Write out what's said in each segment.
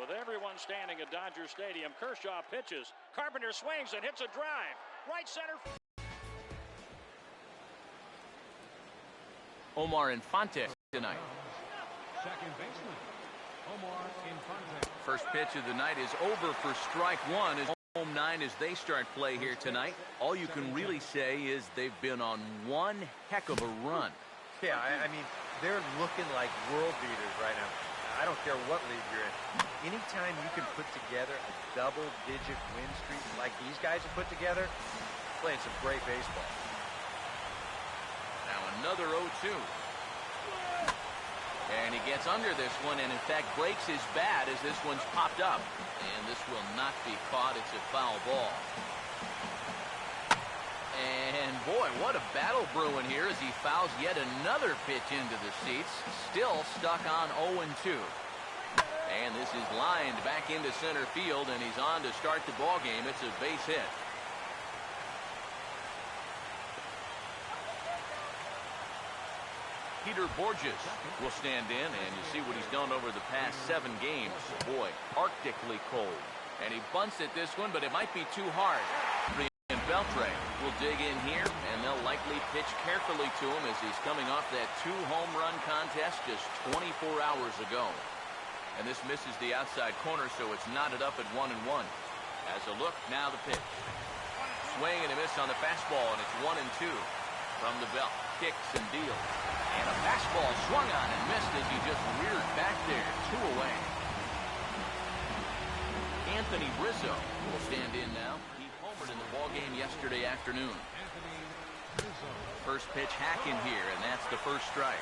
With everyone standing at Dodger Stadium, Kershaw pitches. Carpenter swings and hits a drive. Right center. Omar Infante tonight. Second baseman, Omar Infante. First pitch of the night is over for strike one as home 9 as they start play here tonight. All you can really say is they've been on one heck of a run. Yeah, I mean, they're looking like world beaters right now. I don't care what league you're in. Anytime you can put together a double-digit win streak like these guys have put together, playing some great baseball. Now another 0-2. And he gets under this one and, in fact, breaks his bat as this one's popped up. And this will not be caught. It's a foul ball. And, boy, what a battle brewing here as he fouls yet another pitch into the seats. Still stuck on 0-2. And this is lined back into center field, and he's on to start the ball game. It's a base hit. Peter Borges will stand in, and you see what he's done over the past 7 games. Boy, arctically cold. And he bunts at this one, but it might be too hard. And Beltre will dig in here, and they'll likely pitch carefully to him as he's coming off that 2-home-run contest just 24 hours ago. And this misses the outside corner, so it's knotted up at 1-1. As a look, now the pitch. Swing and a miss on the fastball, and it's 1-2. From the belt, kicks and deals. And a fastball swung on and missed as he just reared back there. 2 away. Anthony Rizzo will stand in now. He homered in the ballgame yesterday afternoon. First pitch hack in here, and that's the first strike.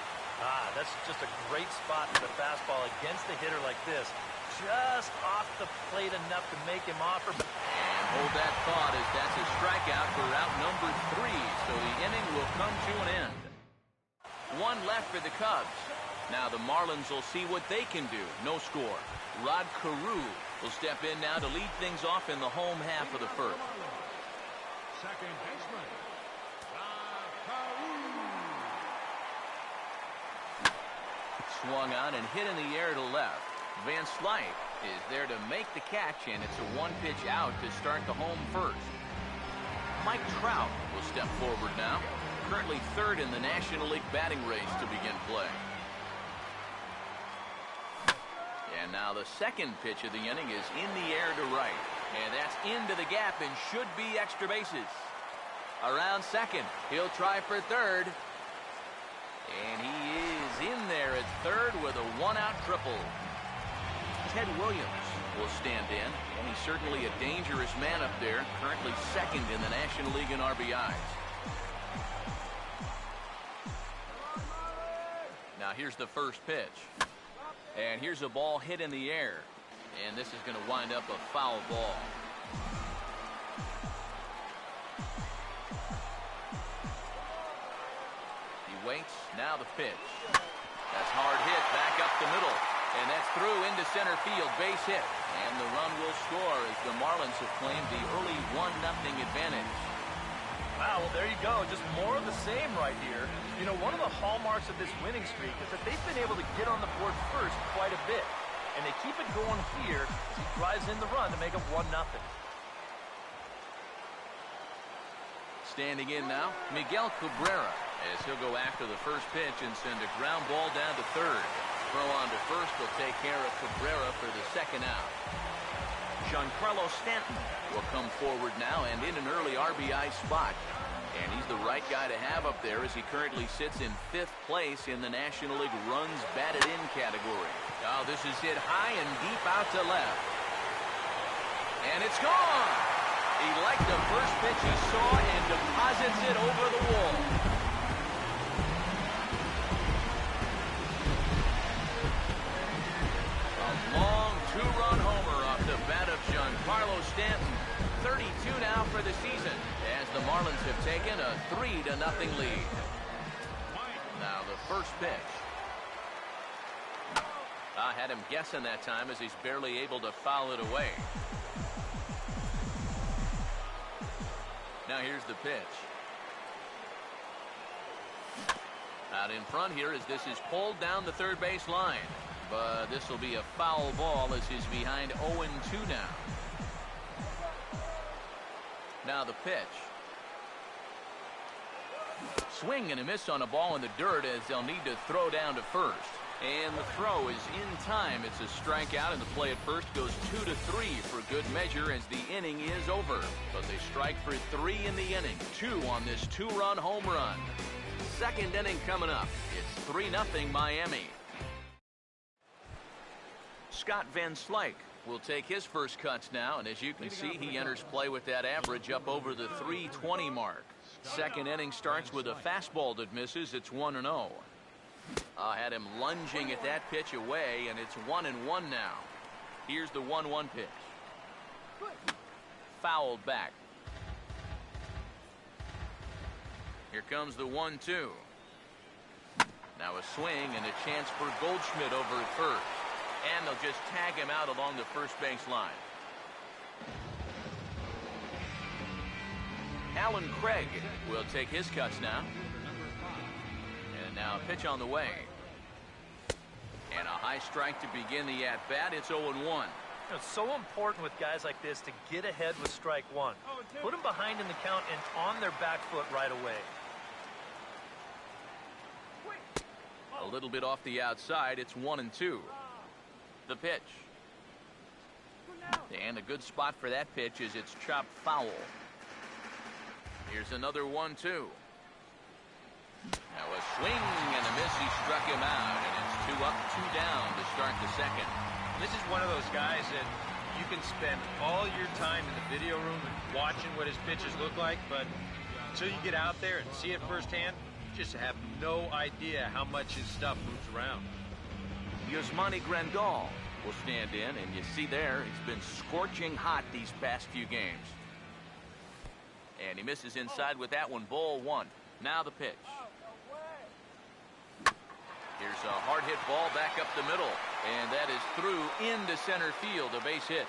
That's just a great spot for the fastball against a hitter like this. Just off the plate enough to make him offer. And hold that thought as that's a strikeout for out number 3. So the inning will come to an end. 1 left for the Cubs. Now the Marlins will see what they can do. No score. Rod Carew will step in now to lead things off in the home half of the first. Second baseman, Rod Carew. Swung on and hit in the air to left. Van Slyke is there to make the catch, and it's a 1-pitch out to start the home first. Mike Trout will step forward now. Currently 3rd in the National League batting race to begin play. And now the second pitch of the inning is in the air to right. And that's into the gap and should be extra bases. Around second. He'll try for third. And he is in there at third with a 1-out triple. Ted Williams will stand in. And he's certainly a dangerous man up there. Currently 2nd in the National League in RBIs. Now here's the first pitch. And here's a ball hit in the air. And this is going to wind up a foul ball. He waits. Now the pitch. That's hard hit back up the middle. And that's through into center field. Base hit. And the run will score as the Marlins have claimed the early 1-0 advantage. Wow, well, there you go. Just more of the same right here. You know, one of the hallmarks of this winning streak is that they've been able to get on the board first quite a bit. And they keep it going here as he drives in the run to make it 1-0. Standing in now, Miguel Cabrera, as he'll go after the first pitch and send a ground ball down to third. Throw on to first will take care of Cabrera for the second out. Giancarlo Stanton will come forward now and in an early RBI spot. And he's the right guy to have up there as he currently sits in 5th place in the National League runs batted in category. Oh, this is hit high and deep out to left. And it's gone! He liked the first pitch he saw and deposits it over the wall. A long 2-run homer off the bat of Giancarlo Stanton. 32 now for the season as the Marlins have taken a 3-0 lead. Now the first pitch. I had him guessing that time as he's barely able to foul it away. Now here's the pitch. Out in front here as this is pulled down the third base line. but this will be a foul ball as he's behind 0-2 now. Now the pitch. Swing and a miss on a ball in the dirt as they'll need to throw down to first. And the throw is in time. It's a strikeout, and the play at first goes 2-3 for good measure as the inning is over. But they strike for 3 in the inning, 2 on this 2-run home run. Second inning coming up. It's 3-0 Miami. Scott Van Slyke will take his first cuts now, and as you can see, he enters play with that average up over the 320 mark. Second inning starts with a fastball that misses. It's 1-0. Had him lunging at that pitch away, and it's 1-1 now. Here's the 1-1 pitch. Fouled back. Here comes the 1-2. Now a swing and a chance for Goldschmidt over at first. And they'll just tag him out along the first base line. Alan Craig will take his cuts now. And now a pitch on the way. And a high strike to begin the at-bat. It's 0-1. It's so important with guys like this to get ahead with strike one. Put them behind in the count and on their back foot right away. A little bit off the outside. It's 1-2. The pitch. And a good spot for that pitch is it's chopped foul. Here's another 1-2. Now a swing and a miss. He struck him out, and it's 2 up, 2 down to start the second. This is one of those guys that you can spend all your time in the video room and watching what his pitches look like, but until you get out there and see it firsthand, you just have no idea how much his stuff moves around. Yasmani Grandal will stand in, and you see there, he's been scorching hot these past few games. And he misses inside with that one. Ball 1. Now the pitch. Here's a hard hit ball back up the middle, and that is through into center field, a base hit.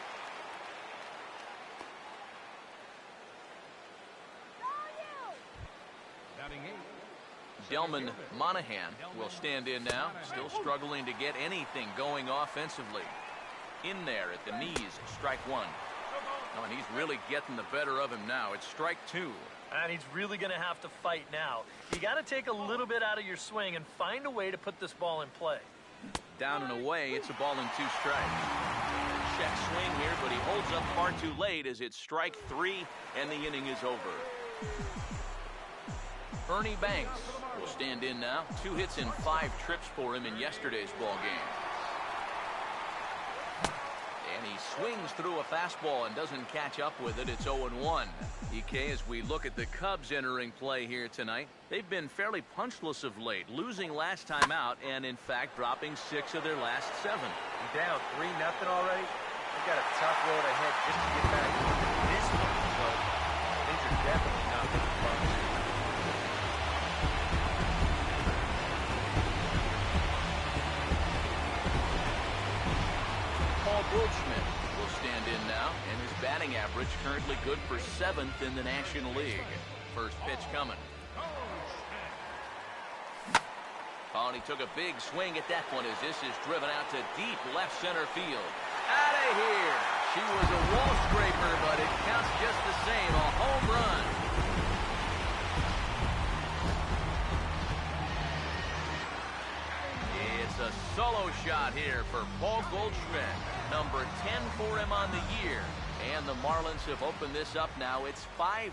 Delman Monahan will stand in now, still struggling to get anything going offensively. In there at the knees, strike 1. Oh, and he's really getting the better of him now. It's strike 2. And he's really going to have to fight now. You got to take a little bit out of your swing and find a way to put this ball in play. Down and away, it's a ball and 2 strikes. Check swing here, but he holds up far too late as it's strike 3, and the inning is over. Ernie Banks will stand in now. 2 hits and 5 trips for him in yesterday's ball game. And he swings through a fastball and doesn't catch up with it. It's 0-1. EK, as we look at the Cubs entering play here tonight, they've been fairly punchless of late, losing last time out and, in fact, dropping 6 of their last 7. Down 3-0 already. They've got a tough road ahead just to get back to this one. So things are definitely not going to be fun. Paul Goldschmidt will stand in now, and his batting average currently good for 7th in the National League. First pitch coming. Oh, and he took a big swing at that one as this is driven out to deep left center field. Out of here! She was a wall scraper, but it counts just the same. A home run. It's a solo shot here for Paul Goldschmidt. Number 10 for him on the year. And the Marlins have opened this up now. It's 5-0.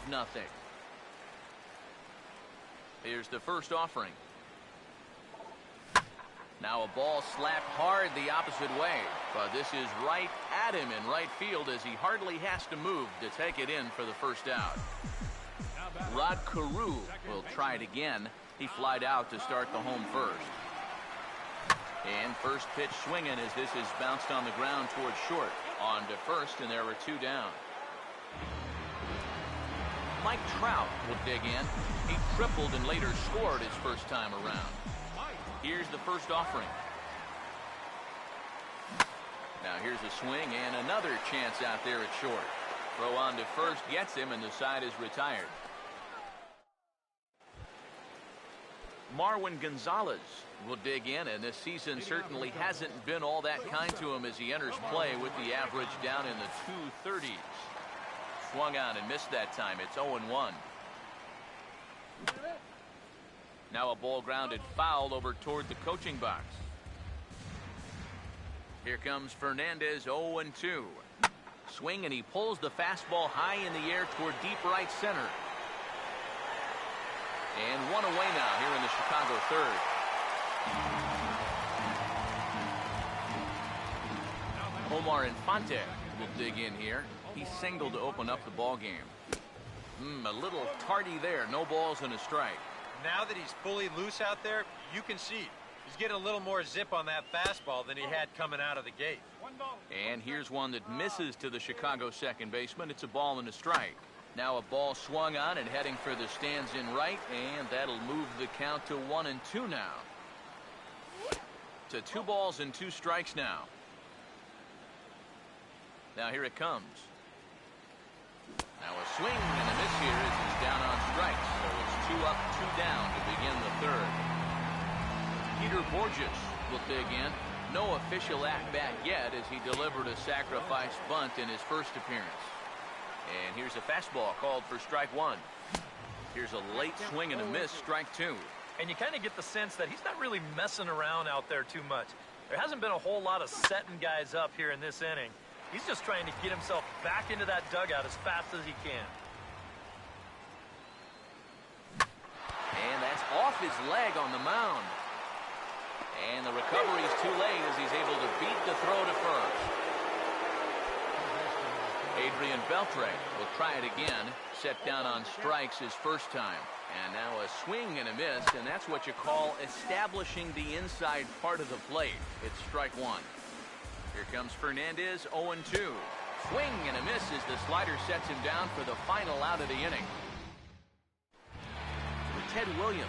Here's the first offering. Now a ball slapped hard the opposite way. But this is right at him in right field as he hardly has to move to take it in for the first out. Rod Carew will try it again. He flied out to start the home first. And first pitch swinging as this is bounced on the ground towards short. On to first, and there were 2 down. Mike Trout will dig in. He tripled and later scored his first time around. Here's the first offering. Now here's a swing and another chance out there at short. Throw on to first gets him, and the side is retired. Marwin Gonzalez will dig in, and this season certainly hasn't been all that kind to him as he enters play with the average down in the 230s. Swung on and missed that time. It's 0-1. Now a ball grounded foul over toward the coaching box. Here comes Fernandez, 0-2. Swing, and he pulls the fastball high in the air toward deep right center. And one away now here in the Chicago third. Omar Infante will dig in here. He singled to open up the ball game. A little tardy there. No balls and a strike. Now that he's fully loose out there, you can see he's getting a little more zip on that fastball than he had coming out of the gate. And here's one that misses to the Chicago second baseman. It's a ball and a strike. Now a ball swung on and heading for the stands in right, and that'll move the count to 1-2 now. To 2 balls and 2 strikes now. Now here it comes. Now a swing and a miss here as he's down on strikes. So it's 2 up, 2 down to begin the third. Peter Borges will dig in. No official at-bat yet as he delivered a sacrifice bunt in his first appearance. And here's a fastball called for strike 1. Here's a late swing and a miss, strike 2. And you kind of get the sense that he's not really messing around out there too much. There hasn't been a whole lot of setting guys up here in this inning. He's just trying to get himself back into that dugout as fast as he can. And that's off his leg on the mound. And the recovery's too late as he's able to beat the throw to first. Adrian Beltre will try it again. Set down on strikes his first time. And now a swing and a miss, and that's what you call establishing the inside part of the plate. It's strike 1. Here comes Fernandez, 0-2. Swing and a miss as the slider sets him down for the final out of the inning. Ted Williams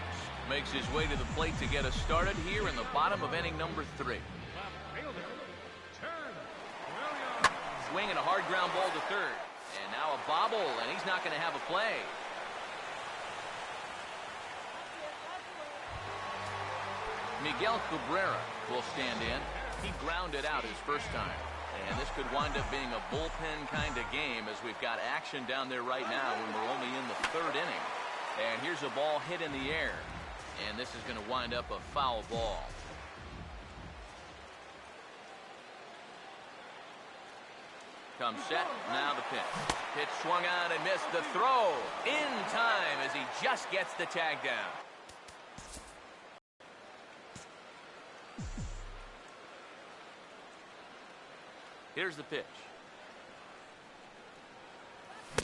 makes his way to the plate to get us started here in the bottom of inning number 3. Swing and a hard ground ball to third. And now a bobble, and he's not going to have a play. Miguel Cabrera will stand in. He grounded out his first time. And this could wind up being a bullpen kind of game as we've got action down there right now when we're only in the 3rd inning. And here's a ball hit in the air. And this is going to wind up a foul ball. Comes set, now the pitch. Pitch swung on and missed. The throw in time as he just gets the tag down. Here's the pitch.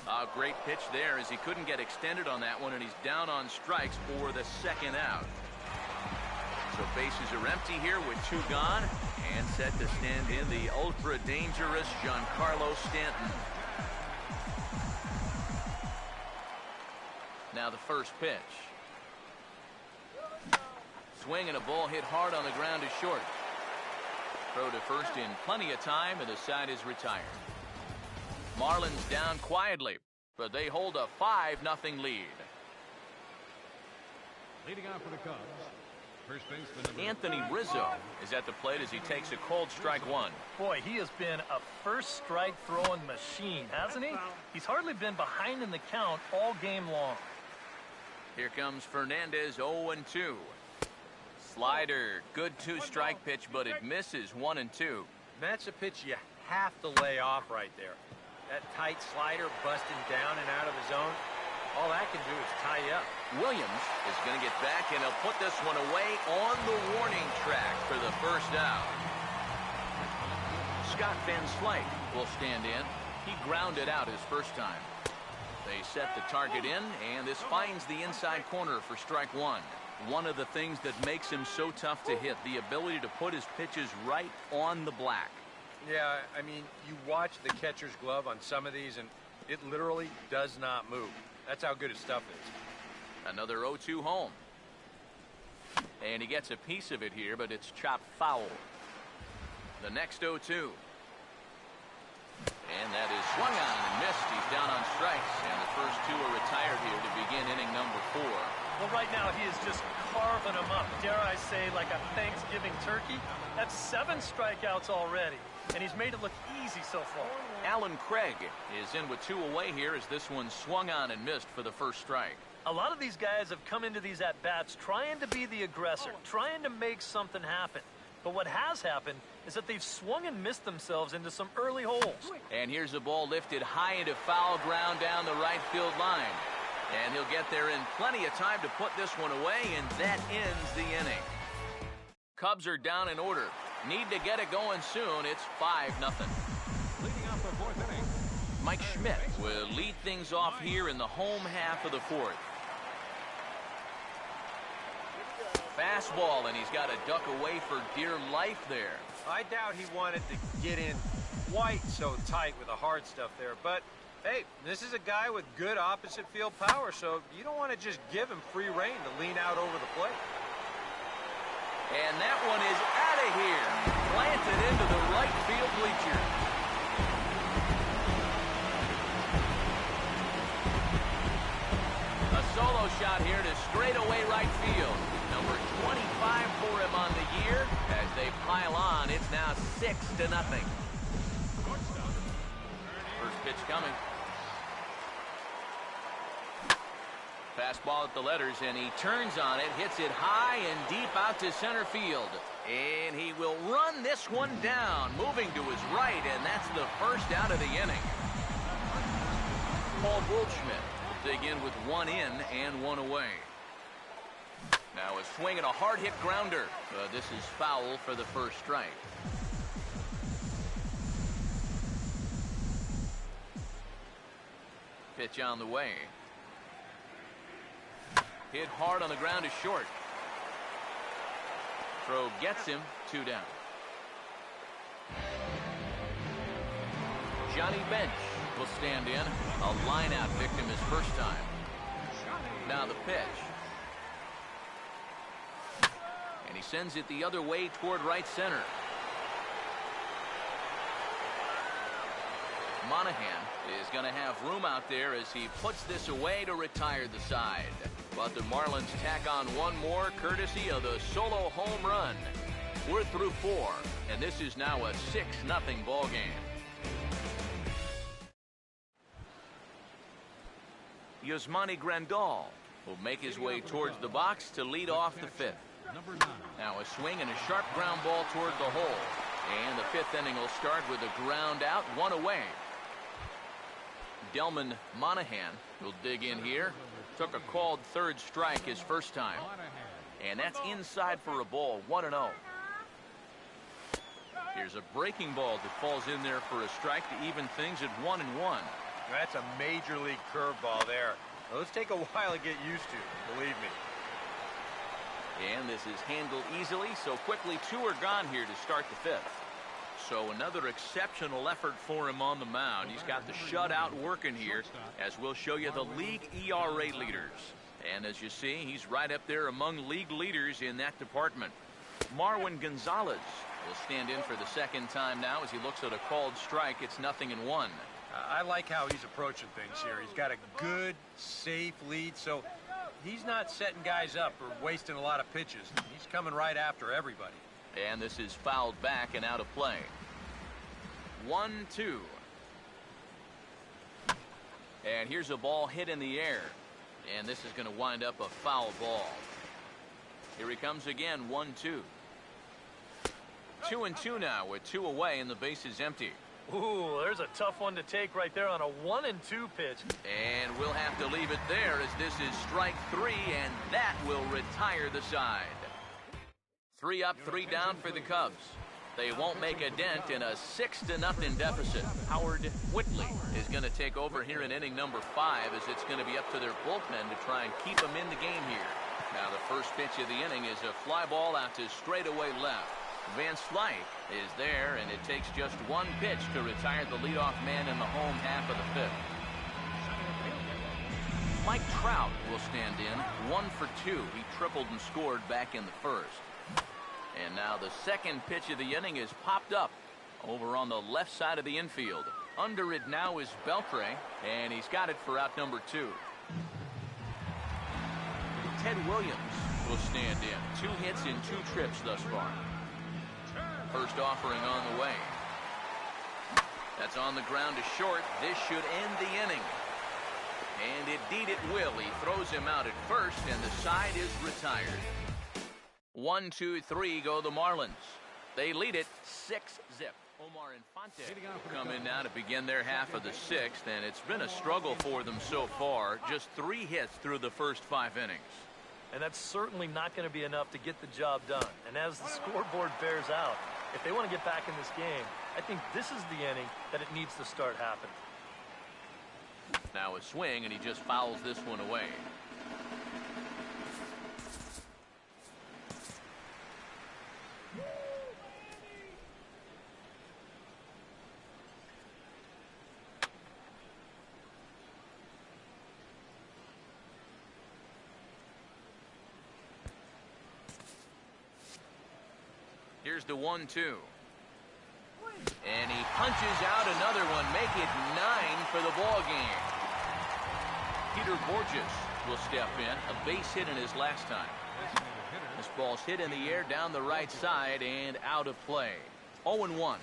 A great pitch there as he couldn't get extended on that one, and he's down on strikes for the 2nd out. So bases are empty here with 2 gone, and set to stand in the ultra-dangerous Giancarlo Stanton. Now the first pitch. Swing and a ball hit hard on the ground is short. Throw to first in plenty of time, and the side is retired. Marlins down quietly, but they hold a 5-0 lead. Leading off for the Cubs, first baseman Anthony Rizzo is at the plate as he takes a cold strike 1. Boy, he has been a first strike throwing machine, hasn't he? He's hardly been behind in the count all game long. Here comes Fernandez, 0-2. Slider, good 2-strike pitch, but it misses 1-2. That's a pitch you have to lay off right there. That tight slider busting down and out of the zone, all that can do is tie you up. Williams is going to get back, and he'll put this one away on the warning track for the first out. Scott Van Slyke will stand in. He grounded out his first time. They set the target in, and this finds the inside corner for strike 1. One of the things that makes him so tough to hit, the ability to put his pitches right on the black. Yeah, I mean, you watch the catcher's glove on some of these, and it literally does not move. That's how good his stuff is. Another 0-2 home. And he gets a piece of it here, but it's chopped foul. The next 0-2. And that is swung on and missed. He's down on strikes, and the first 2 are retired here to begin inning number 4. Well, right now he is just carving them up, dare I say, like a Thanksgiving turkey. That's 7 strikeouts already, and he's made it look easy so far. Alan Craig is in with 2 away here as this one swung on and missed for the first strike. A lot of these guys have come into these at-bats trying to be the aggressor, trying to make something happen. But what has happened is that they've swung and missed themselves into some early holes. And here's a ball lifted high into foul ground down the right field line. And he'll get there in plenty of time to put this one away, and that ends the inning. Cubs are down in order. Need to get it going soon. It's 5-0. Leading off the 4th inning. Mike Schmidt will lead things off here in the home half of the 4th. Fastball, and he's got to duck away for dear life there. I doubt he wanted to get in quite so tight with the hard stuff there, but hey, this is a guy with good opposite field power, so you don't want to just give him free rein to lean out over the plate. And that one is out of here, planted into the right field bleachers. A solo shot here to straightaway right field. Number 25 for him on the year. As they pile on, it's now 6-0. First pitch coming. Fastball at the letters, and he turns on it, hits it high and deep out to center field. And he will run this one down, moving to his right, and that's the first out of the inning. Paul Goldschmidt will dig in with 1 in and 1 away. Now a swing and a hard hit grounder. This is foul for the first strike. Pitch on the way. Hit hard on the ground is short. Throw gets him, 2 down. Johnny Bench will stand in. A lineout victim his first time. Now the pitch. And he sends it the other way toward right center. Monahan is going to have room out there as he puts this away to retire the side. But the Marlins tack on 1 more courtesy of the solo home run. We're through 4, and this is now a 6-0 ball game. Yasmani Grandal will make his way towards the box to lead off the 5th. Number 9. Now a swing and a sharp ground ball toward the hole. And the 5th inning will start with a ground out, 1 away. Delman Monahan will dig in here. Took a called 3rd strike his first time. And that's inside for a ball, 1-0. Here's a breaking ball that falls in there for a strike to even things at 1-1. That's a major league curveball there. Those take a while to get used to, believe me. And this is handled easily, so quickly 2 are gone here to start the 5th. So another exceptional effort for him on the mound. He's got the shutout working here, as we'll show you the league ERA leaders. And as you see, he's right up there among league leaders in that department. Marwin Gonzalez will stand in for the 2nd time now as he looks at a called strike. It's 0-1. I like how he's approaching things here. He's got a good, safe lead, so he's not setting guys up or wasting a lot of pitches. He's coming right after everybody. And this is fouled back and out of play. 1-2. And here's a ball hit in the air. And this is going to wind up a foul ball. Here he comes again, 1-2. 2-2 now with 2 away and the base is empty. Ooh, there's a tough one to take right there on a 1-2 pitch. And we'll have to leave it there as this is strike 3, and that will retire the side. 3 up, 3 down for the Cubs. They won't make a dent in a 6-0 deficit. Howard Whitley is going to take over here in inning number 5 as it's going to be up to their bullpen to try and keep them in the game here. Now the first pitch of the inning is a fly ball out to straightaway left. Van Slyke is there, and it takes just 1 pitch to retire the leadoff man in the home half of the 5th. Mike Trout will stand in, 1 for 2. He tripled and scored back in the 1st. And now the 2nd pitch of the inning is popped up over on the left side of the infield. Under it now is Beltre, and he's got it for out number 2. Ted Williams will stand in. 2 hits in 2 trips thus far. First offering on the way. That's on the ground to short. This should end the inning. And indeed it will. He throws him out at first, and the side is retired. 1, 2, 3 go the Marlins. They lead it 6-zip. Omar Infante come in now to begin their half of the 6th, and it's been a struggle for them so far. Just 3 hits through the first 5 innings. And that's certainly not going to be enough to get the job done. And as the scoreboard bears out, if they want to get back in this game, I think this is the inning that it needs to start happening. Now a swing, and he just fouls this one away. Here's the 1-2. And he punches out another one. Make it 9 for the ball game. Peter Borges will step in. A base hit in his last time. This ball's hit in the air down the right side and out of play. 0-1.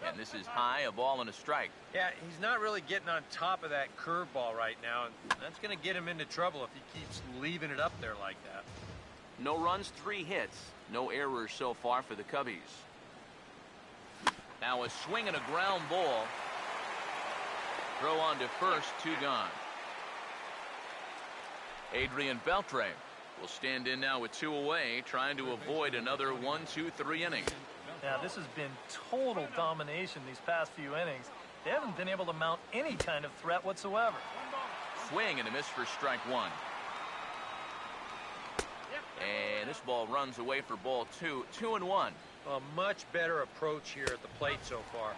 And this is high, a ball and a strike. Yeah, he's not really getting on top of that curveball right now, and that's going to get him into trouble if he keeps leaving it up there like that. No runs, 3 hits. No errors so far for the Cubbies. Now a swing and a ground ball. Throw on to first, 2 gone. Adrian Beltre will stand in now with 2 away, trying to avoid another 1, 2, 3 innings. Now, this has been total domination these past few innings. They haven't been able to mount any kind of threat whatsoever. Swing and a miss for strike 1. And this ball runs away for ball 2. 2-1. A much better approach here at the plate so far.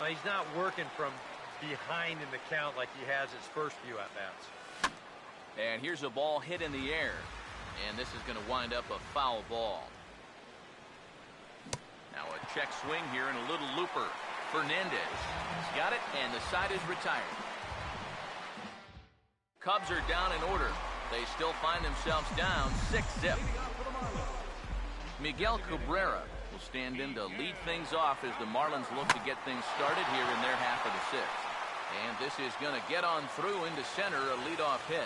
He's not working from behind in the count like he has his first few at-bats. And here's a ball hit in the air. And this is going to wind up a foul ball. Now a check swing here and a little looper. Fernandez. He's got it, and the side is retired. Cubs are down in order. They still find themselves down 6-zip. Miguel Cabrera will stand in to lead things off as the Marlins look to get things started here in their half of the 6th. And this is going to get on through into center, a leadoff hit.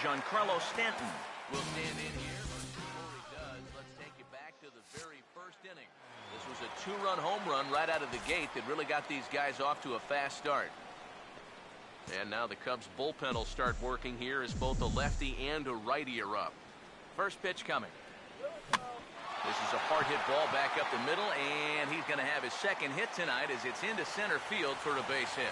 Giancarlo Stanton will stand in here. But before he does, let's take you back to the very first inning. This was a 2-run home run right out of the gate that really got these guys off to a fast start. And now the Cubs bullpen will start working here as both a lefty and a righty are up. First pitch coming. This is a hard hit ball back up the middle, and he's going to have his second hit tonight as it's into center field for a base hit.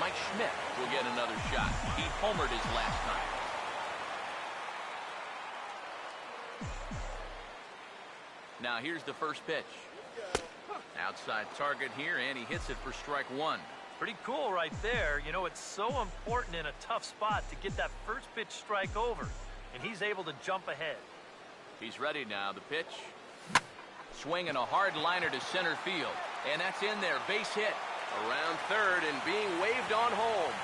Mike Schmidt will get another shot. He homered his last time. Now here's the first pitch. Outside target here, and he hits it for strike 1. Pretty cool right there. You know, it's so important in a tough spot to get that first pitch strike over, and he's able to jump ahead. He's ready now. The pitch. Swinging a hard liner to center field, and that's in there. Base hit. Around third and being waved on home.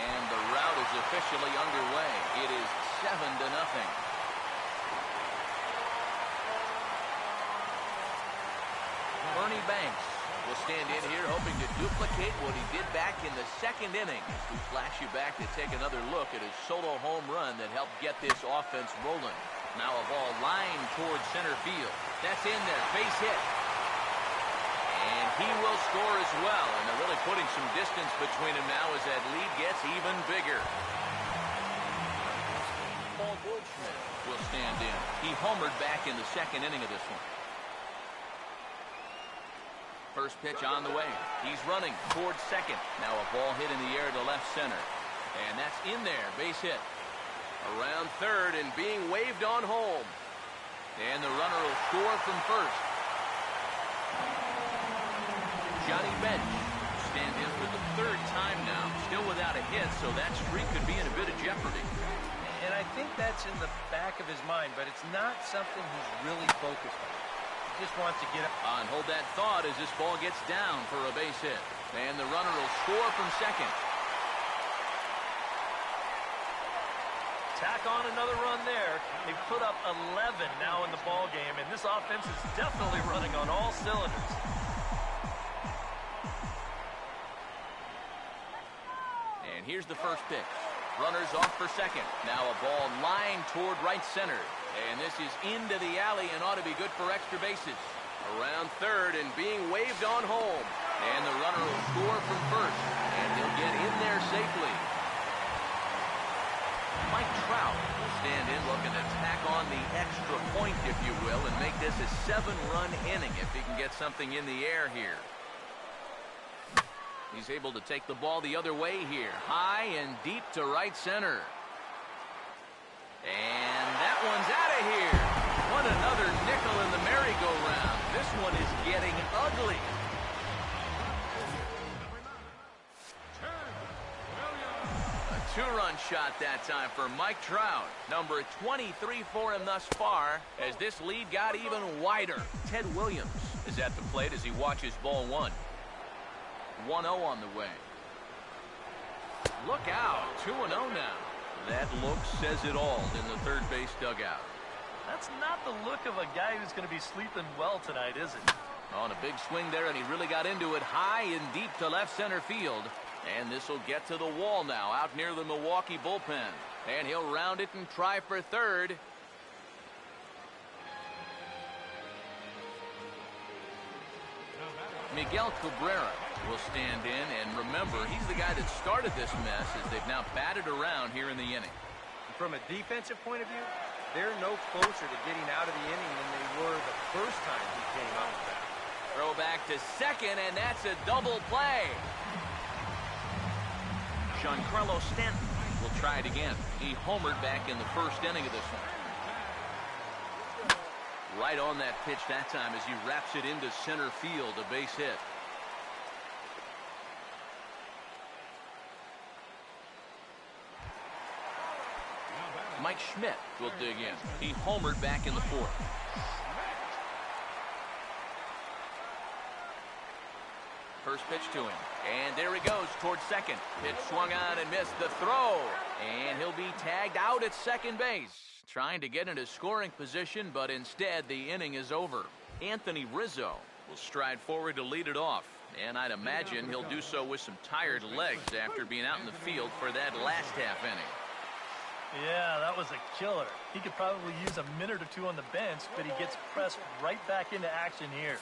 And the route is officially underway. It is 7-0. Bernie Banks will stand in here hoping to duplicate what he did back in the second inning. We flash you back to take another look at his solo home run that helped get this offense rolling. Now a ball lined towards center field. That's in there. Base hit. And he will score as well. And they're really putting some distance between them now as that lead gets even bigger. Paul Goldschmidt will stand in. He homered back in the second inning of this one. First pitch on the way. He's running towards second. Now a ball hit in the air to left center. And that's in there. Base hit. Around third and being waved on home. And the runner will score from first. Johnny Bench stand in for the third time now. Still without a hit, so that streak could be in a bit of jeopardy. And I think that's in the back of his mind, but it's not something he's really focused on. just wants to get up. And hold that thought as this ball gets down for a base hit. And the runner will score from second. Tack on another run there. They've put up 11 now in the ball game, and this offense is definitely running on all cylinders. And here's the first pitch. Runners off for second. Now a ball lined toward right center. And this is into the alley and ought to be good for extra bases. Around third and being waved on home. And the runner will score from first. And he'll get in there safely. Mike Trout will stand in looking to tack on the extra point, if you will, and make this a 7-run inning if he can get something in the air here. He's able to take the ball the other way here. High and deep to right center. And that one's out of here. What another nickel in the merry-go-round. This one is getting ugly. A 2-run shot that time for Mike Trout. Number 23 for him thus far as this lead got even wider. Ted Williams is at the plate as he watches ball one. 1-0 on the way. Look out, 2-0 now. That look says it all in the third base dugout. That's not the look of a guy who's going to be sleeping well tonight, is it? On a big swing there, and he really got into it high and deep to left center field. And this will get to the wall now, out near the Milwaukee bullpen. And he'll round it and try for third. Miguel Cabrera will stand in, and remember, he's the guy that started this mess as they've now batted around here in the inning. From a defensive point of view, they're no closer to getting out of the inning than they were the first time he came out of that. Throw back to second, and that's a double play. Giancarlo Stanton will try it again. He homered back in the first inning of this one. Right on that pitch that time as he wraps it into center field, a base hit. Mike Schmidt will dig in. He homered back in the fourth. First pitch to him. And there he goes towards second. Pitch swung on and missed the throw. And he'll be tagged out at second base. Trying to get into scoring position, but instead the inning is over. Anthony Rizzo will stride forward to lead it off. And I'd imagine he'll do so with some tired legs after being out in the field for that last half inning. Yeah, that was a killer. He could probably use a minute or two on the bench, but he gets pressed right back into action here.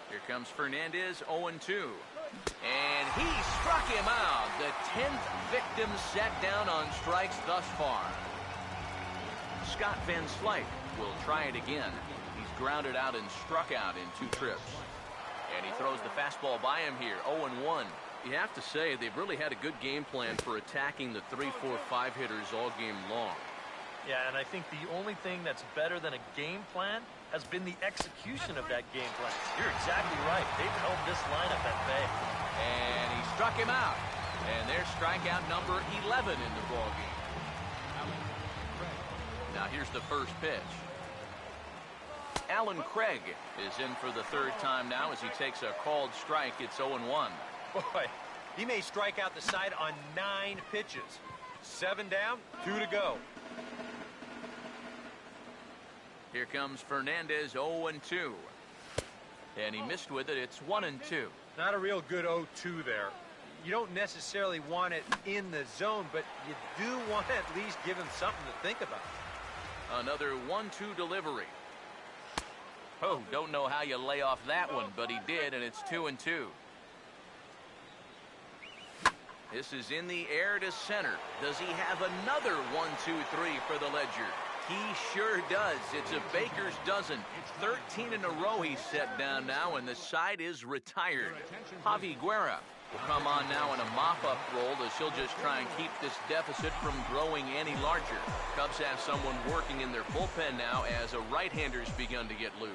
Here comes Fernandez, 0-2. And he struck him out. The 10th victim set down on strikes thus far. Scott Van Slyke will try it again. He's grounded out and struck out in 2 trips. And he throws the fastball by him here, 0-1. You have to say they've really had a good game plan for attacking the 3, 4, 5 hitters all game long. Yeah, and I think the only thing that's better than a game plan has been the execution of that game plan. You're exactly right. They've held this lineup at bay. And he struck him out. And there's strikeout number 11 in the ballgame. Now here's the first pitch. Alan Craig is in for the 3rd time now as he takes a called strike. It's 0-1. Boy, he may strike out the side on 9 pitches. 7 down, 2 to go. Here comes Fernandez, 0-2. And he missed with it. It's 1-2. Not a real good 0-2 there. You don't necessarily want it in the zone, but you do want to at least give him something to think about. Another 1-2 delivery. Oh, don't know how you lay off that one, but he did, and it's 2-2. This is in the air to center. Does he have another 1-2-3 for the ledger? He sure does. It's a baker's dozen. 13 in a row he's set down now, and the side is retired. Javi Guerra will come on now in a mop-up role as he'll just try and keep this deficit from growing any larger. Cubs have someone working in their bullpen now as a right-hander's begun to get loose.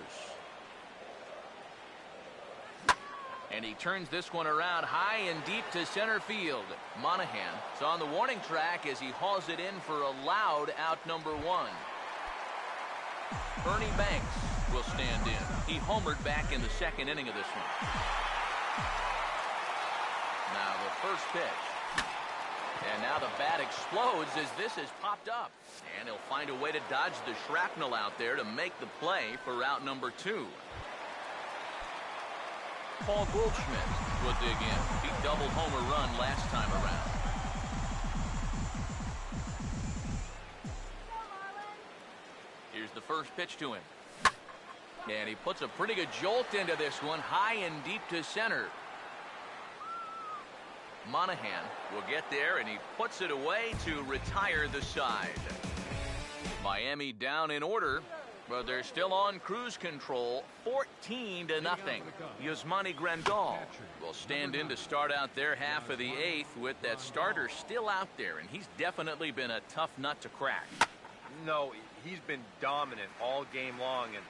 And he turns this one around high and deep to center field. Monahan is on the warning track as he hauls it in for a loud out number 1. Ernie Banks will stand in. He homered back in the second inning of this one. Now the first pitch. And now the bat explodes as this is popped up. And he'll find a way to dodge the shrapnel out there to make the play for out number 2. Paul Goldschmidt will dig in. He doubled homer run last time around. Here's the first pitch to him. And he puts a pretty good jolt into this one, high and deep to center. Monahan will get there, and he puts it away to retire the side. Miami down in order, but they're still on cruise control, 14-0. Yasmani Grandal will stand in to start out their half of the 8th with that starter still out there, and he's definitely been a tough nut to crack. No, he's been dominant all game long, and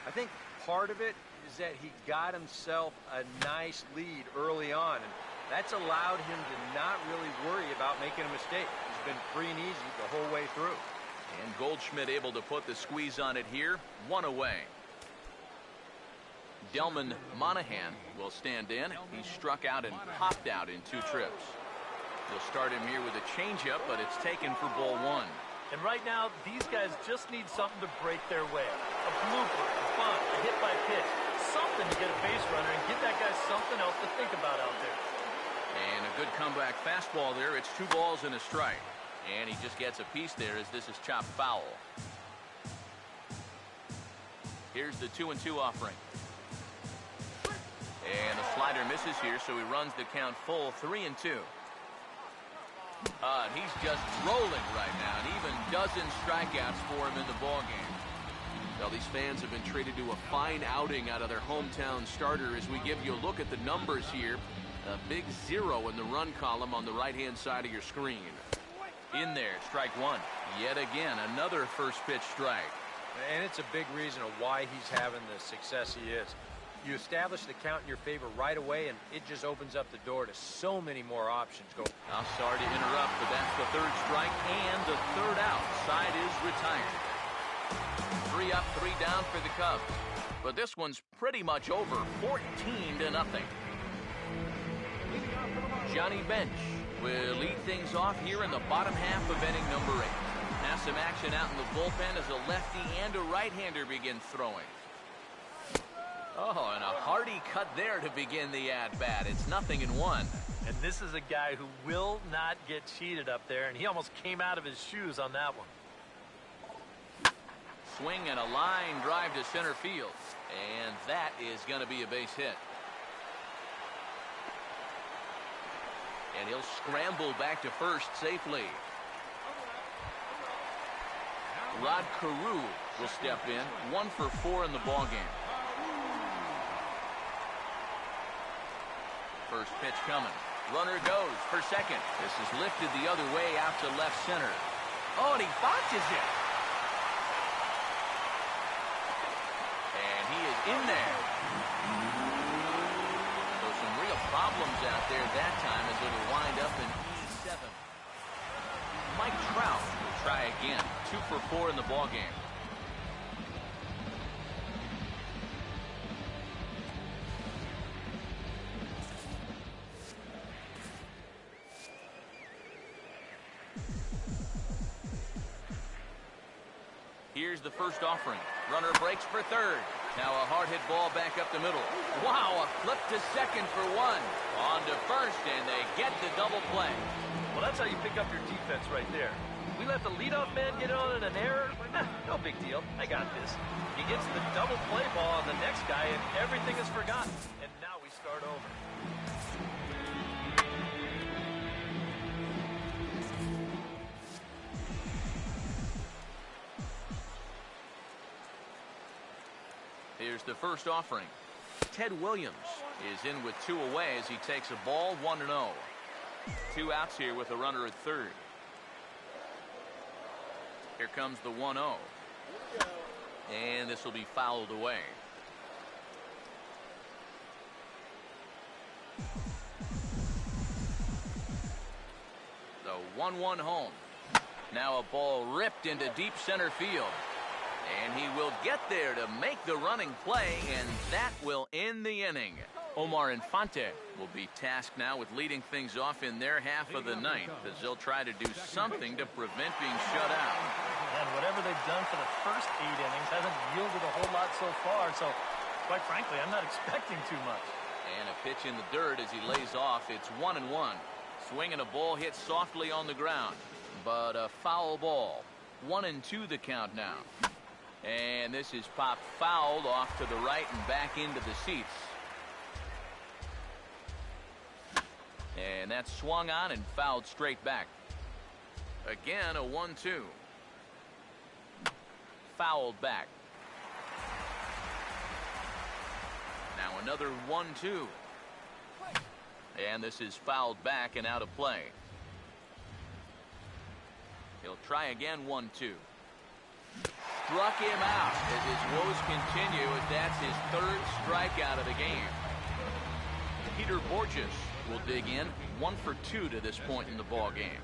I think part of it is that he got himself a nice lead early on, and that's allowed him to not really worry about making a mistake. He's been free and easy the whole way through. And Goldschmidt able to put the squeeze on it here. 1 away. Delman Monahan will stand in. He struck out and popped out in 2 trips. He'll start him here with a changeup, but it's taken for ball 1. And right now, these guys just need something to break their way. A blooper, a bunt, a hit by pitch. Something to get a base runner and give that guy something else to think about out there. And a good comeback fastball there. It's 2 balls and a strike. And he just gets a piece there as this is chopped foul. Here's the 2-2 offering. And the slider misses here, so he runs the count full, 3-2. And he's just rolling right now, and even dozen strikeouts for him in the ballgame. Well, these fans have been treated to a fine outing out of their hometown starter as we give you a look at the numbers here. A big 0 in the run column on the right-hand side of your screen. In there, strike 1. Yet again, another first pitch strike. And it's a big reason of why he's having the success he is. You establish the count in your favor right away, and it just opens up the door to so many more options. I'm sorry to interrupt, but that's the 3rd strike and the 3rd out. Side is retired. 3 up, 3 down for the Cubs. But this one's pretty much over, 14-0. Johnny Bench will lead things off here in the bottom half of inning number 8. Now some action out in the bullpen as a lefty and a right-hander begin throwing. Oh, and a hearty cut there to begin the at-bat. It's 0-1. And this is a guy who will not get cheated up there, and he almost came out of his shoes on that one. Swing and a line drive to center field. And that is going to be a base hit. And he'll scramble back to first safely. Rod Carew will step in. 1 for 4 in the ballgame. First pitch coming. Runner goes for second. This is lifted the other way out to left center. Oh, and he botches it. And he is in there. So some real problems out there that time as it'll wind up in E7. Mike Trout will try again. 2 for 4 in the ballgame. Here's the first offering. Runner breaks for third. Now a hard hit ball back up the middle. Wow, a flip to second for 1. On to first, and they get the double play. Well, that's how you pick up your defense right there. We let the leadoff man get on in an error. No big deal. I got this. He gets the double play ball on the next guy, and everything is forgotten. And now we start over. Here's the first offering. Ted Williams is in with 2 away as he takes a ball, 1-0. 2 outs here with a runner at third. Here comes the 1-0. And this will be fouled away. The 1-1 home. Now a ball ripped into deep center field. And he will get there to make the running play, and that will end the inning. Omar Infante will be tasked now with leading things off in their half of the ninth, as they'll try to do something to prevent being shut out. And whatever they've done for the first 8 innings hasn't yielded a whole lot so far, so quite frankly, I'm not expecting too much. And a pitch in the dirt as he lays off. It's 1-1. Swing and a ball hit softly on the ground, but a foul ball. 1-2 the count now. And this is popped fouled off to the right and back into the seats. And that's swung on and fouled straight back. Again, a 1-2. Fouled back. Now another 1-2. And this is fouled back and out of play. He'll try again, 1-2. Struck him out as his woes continue, as that's his 3rd strikeout of the game. Peter Borges will dig in, 1 for 2 to this point in the ball game.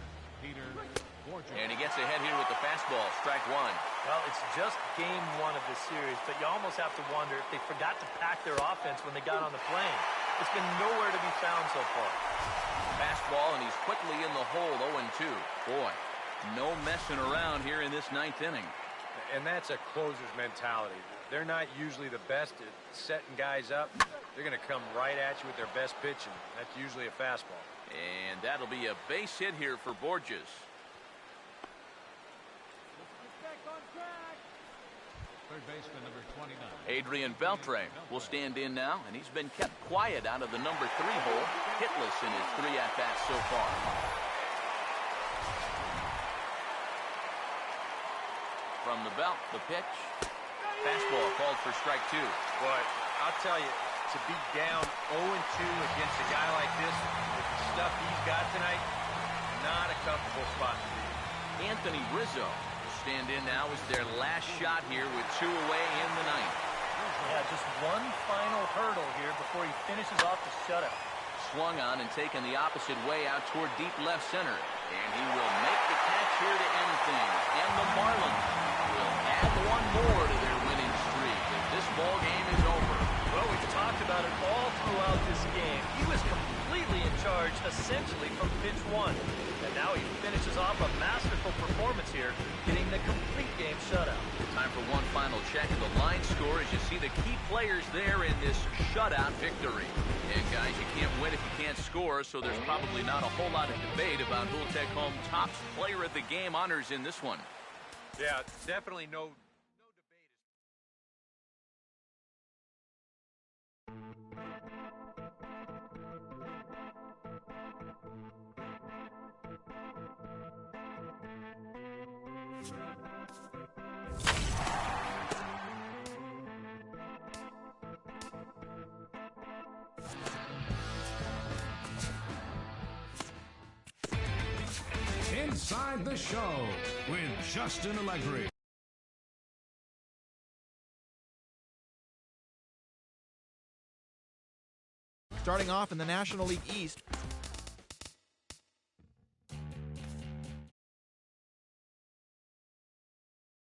And he gets ahead here with the fastball, strike 1. Well, it's just game 1 of this series, but you almost have to wonder if they forgot to pack their offense when they got on the plane. It's been nowhere to be found so far. Fastball, and he's quickly in the hole, 0-2. Boy, no messing around here in this 9th inning. And that's a closer's mentality. They're not usually the best at setting guys up. They're going to come right at you with their best pitch, and that's usually a fastball. And that'll be a base hit here for Borges. Third baseman, number 29. Adrian Beltre will stand in now, and he's been kept quiet out of the number 3 hole, hitless in his 3 at-bats so far. From the belt, the pitch. Fastball called for strike 2. Boy, I'll tell you, to be down 0-2 against a guy like this, with the stuff he's got tonight, not a comfortable spot to be. Anthony Rizzo will stand in now as their last shot here with 2 away in the 9th. Yeah, just one final hurdle here before he finishes off the shutout. Swung on and taken the opposite way out toward deep left center. And he will make the catch here to end things. And the Marlins will add 1 more to their winning streak as this ball game is over. Well, we've talked about it all throughout this game. He was completely in charge, essentially, from pitch 1. And now he finishes off a masterful performance here, getting the complete game shutout. Time for one final check of the line score as you see the key players there in this shutout victory. And guys, you can't win if you can't score, so there's probably not a whole lot of debate about who'll take home top player of the game honors in this one. Yeah, definitely no debate. Inside the Show with Justin Allegri. Starting off in the National League East,